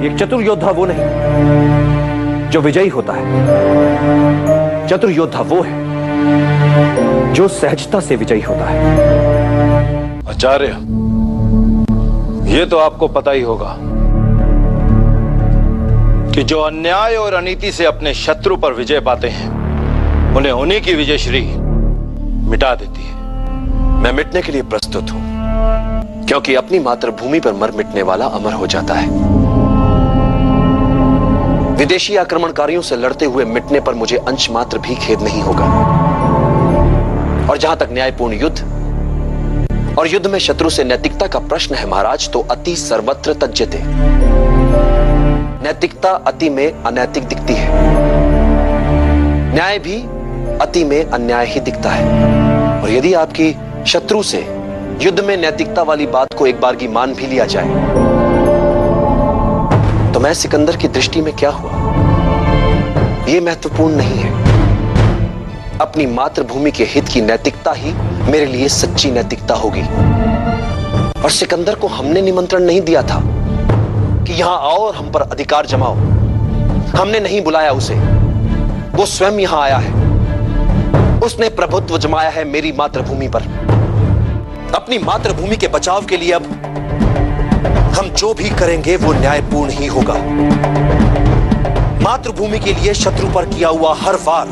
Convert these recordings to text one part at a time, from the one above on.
एक चतुर योद्धा वो नहीं जो विजयी होता है। चतुर योद्धा वो है जो सहजता से विजयी होता है। आचार्य, ये तो आपको पता ही होगा कि जो अन्याय और अनीति से अपने शत्रु पर विजय पाते हैं, उन्हें उन्हीं की विजयश्री मिटा देती है। मैं मिटने के लिए प्रस्तुत हूं, क्योंकि अपनी मातृभूमि पर मर मिटने वाला अमर हो जाता है। विदेशी आक्रमणकारियों से लड़ते हुए मिटने पर मुझे अंश मात्र भी खेद नहीं होगा। और जहां तक न्यायपूर्ण युद्ध और युद्ध में शत्रु से नैतिकता का प्रश्न है महाराज, तो अति सर्वत्र तज्यते। नैतिकता अति में अनैतिक दिखती है, न्याय भी अति में अन्याय ही दिखता है। और यदि आपकी शत्रु से युद्ध में नैतिकता वाली बात को एक बार की मान भी लिया जाए, तो मैं सिकंदर की दृष्टि में क्या हुआ, यह महत्वपूर्ण नहीं है। अपनी मातृभूमि के हित की नैतिकता ही मेरे लिए सच्ची नैतिकता होगी। और सिकंदर को हमने निमंत्रण नहीं दिया था कि यहां आओ और हम पर अधिकार जमाओ। हमने नहीं बुलाया उसे, वो स्वयं यहां आया है। उसने प्रभुत्व जमाया है मेरी मातृभूमि पर। अपनी मातृभूमि के बचाव के लिए अब हम जो भी करेंगे वो न्यायपूर्ण ही होगा। मातृभूमि के लिए शत्रु पर किया हुआ हर वार,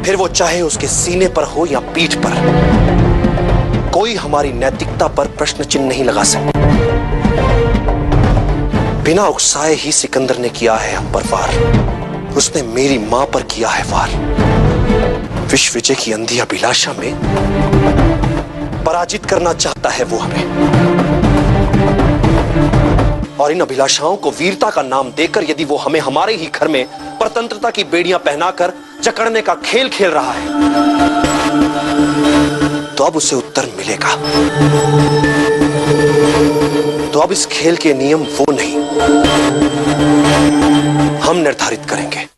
फिर वो चाहे उसके सीने पर हो या पीठ पर, कोई हमारी नैतिकता पर प्रश्न चिन्ह नहीं लगा सकता। बिना उकसाए ही सिकंदर ने किया है हम पर वार। उसने मेरी मां पर किया है वार। विश्व विजय की अंधी अभिलाषा में पराजित करना चाहता है वो हमें। और इन अभिलाषाओं को वीरता का नाम देकर यदि वो हमें हमारे ही घर में परतंत्रता की बेड़ियां पहनाकर जकड़ने का खेल खेल रहा है, तो अब उसे उत्तर मिलेगा। तो अब इस खेल के नियम वो नहीं, हम निर्धारित करेंगे।